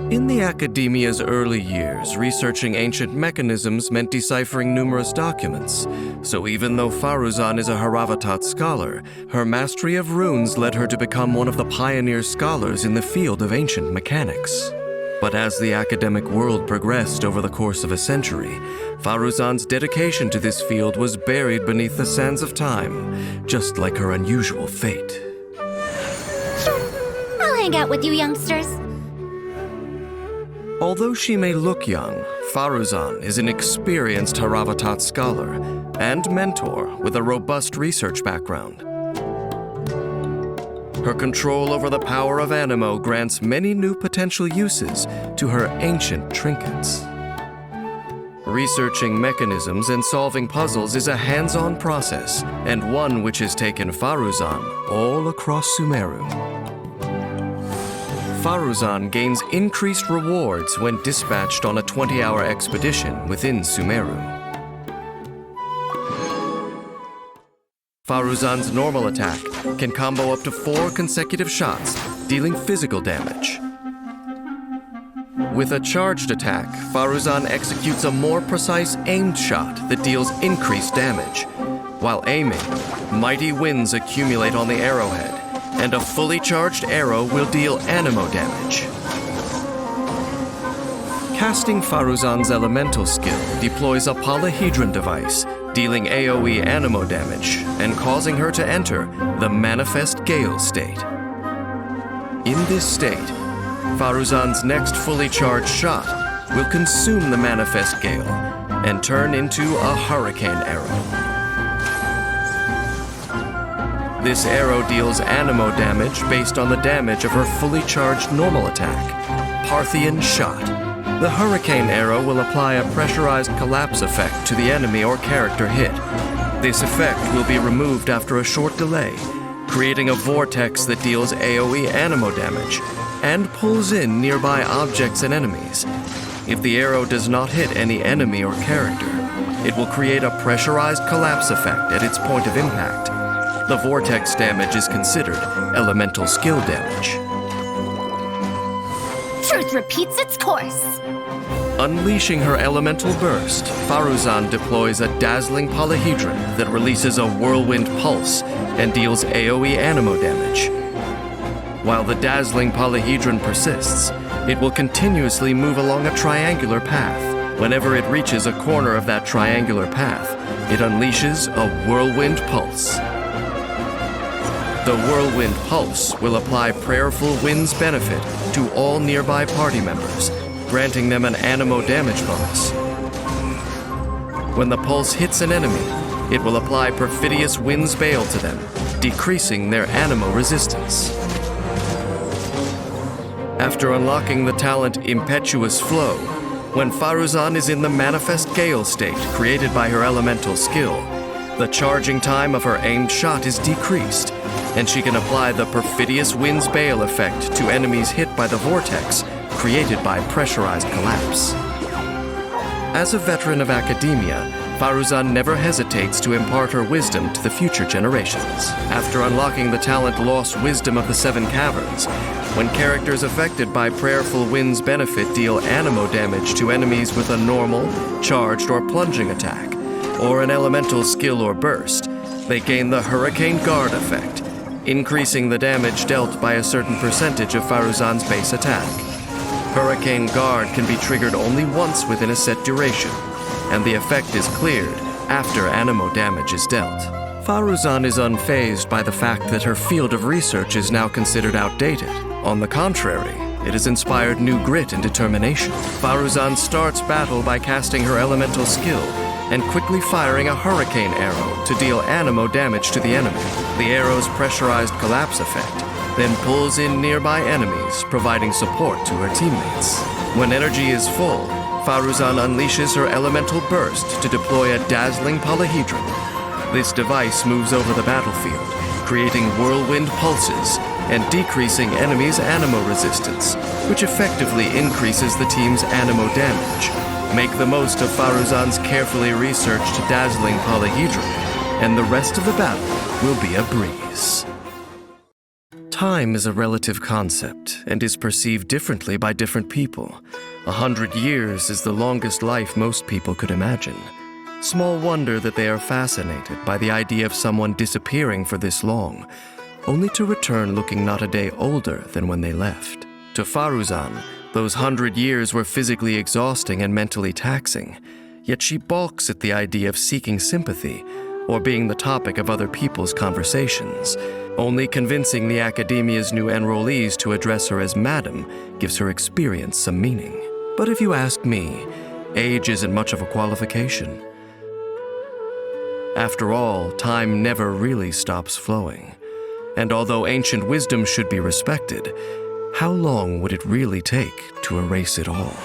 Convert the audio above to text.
In the Academia's early years, researching ancient mechanisms meant deciphering numerous documents. So even though Faruzan is a Haravatat scholar, her mastery of runes led her to become one of the pioneer scholars in the field of ancient mechanics. But as the academic world progressed over the course of a century, Faruzan's dedication to this field was buried beneath the sands of time, just like her unusual fate. Sure, I'll hang out with you youngsters. Although she may look young, Faruzan is an experienced Haravatat scholar and mentor with a robust research background. Her control over the power of Anemo grants many new potential uses to her ancient trinkets. Researching mechanisms and solving puzzles is a hands-on process, and one which has taken Faruzan all across Sumeru. Faruzan gains increased rewards when dispatched on a 20-hour expedition within Sumeru. Faruzan's normal attack can combo up to 4 consecutive shots, dealing physical damage. With a charged attack, Faruzan executes a more precise aimed shot that deals increased damage. While aiming, mighty winds accumulate on the arrowhead, and a fully charged arrow will deal Anemo damage. Casting Faruzan's elemental skill deploys a polyhedron device, dealing AoE Anemo damage and causing her to enter the Manifest Gale state. In this state, Faruzan's next fully charged shot will consume the Manifest Gale and turn into a hurricane arrow. This arrow deals Anemo damage based on the damage of her fully charged normal attack, Parthian Shot. The hurricane arrow will apply a pressurized collapse effect to the enemy or character hit. This effect will be removed after a short delay, creating a vortex that deals AoE Anemo damage and pulls in nearby objects and enemies. If the arrow does not hit any enemy or character, it will create a pressurized collapse effect at its point of impact. The vortex damage is considered elemental skill damage. Truth repeats its course. Unleashing her elemental burst, Faruzan deploys a dazzling polyhedron that releases a whirlwind pulse and deals AoE Anemo damage. While the dazzling polyhedron persists, it will continuously move along a triangular path. Whenever it reaches a corner of that triangular path, it unleashes a whirlwind pulse. The whirlwind pulse will apply Prayerful Wind's benefit to all nearby party members, granting them an Anemo damage bonus. When the pulse hits an enemy, it will apply Perfidious Wind's Bale to them, decreasing their Anemo resistance. After unlocking the talent Impetuous Flow, when Faruzan is in the Manifest Gale state created by her elemental skill, the charging time of her aimed shot is decreased, and she can apply the Perfidious Wind's Bale effect to enemies hit by the vortex created by pressurized collapse. As a veteran of academia, Faruzan never hesitates to impart her wisdom to the future generations. After unlocking the talent Lost Wisdom of the Seven Caverns, when characters affected by Prayerful Wind's benefit deal Anemo damage to enemies with a normal, charged, or plunging attack, or an elemental skill or burst, they gain the Hurricane Guard effect, increasing the damage dealt by a certain percentage of Faruzan's base attack. Hurricane Guard can be triggered only once within a set duration, and the effect is cleared after Anemo damage is dealt. Faruzan is unfazed by the fact that her field of research is now considered outdated. On the contrary, it has inspired new grit and determination. Faruzan starts battle by casting her elemental skill and quickly firing a hurricane arrow to deal Anemo damage to the enemy. The arrow's pressurized collapse effect then pulls in nearby enemies, providing support to her teammates. When energy is full, Faruzan unleashes her elemental burst to deploy a dazzling polyhedron. This device moves over the battlefield, creating whirlwind pulses and decreasing enemies' Anemo resistance, which effectively increases the team's Anemo damage. Make the most of Faruzan's carefully researched dazzling polyhedron, and the rest of the battle will be a breeze. Time is a relative concept and is perceived differently by different people. 100 years is the longest life most people could imagine. Small wonder that they are fascinated by the idea of someone disappearing for this long, only to return looking not a day older than when they left. To Faruzan, those 100 years were physically exhausting and mentally taxing, yet she balks at the idea of seeking sympathy or being the topic of other people's conversations. Only convincing the academia's new enrollees to address her as madam gives her experience some meaning. But if you ask me, age isn't much of a qualification. After all, time never really stops flowing. And although ancient wisdom should be respected, how long would it really take to erase it all?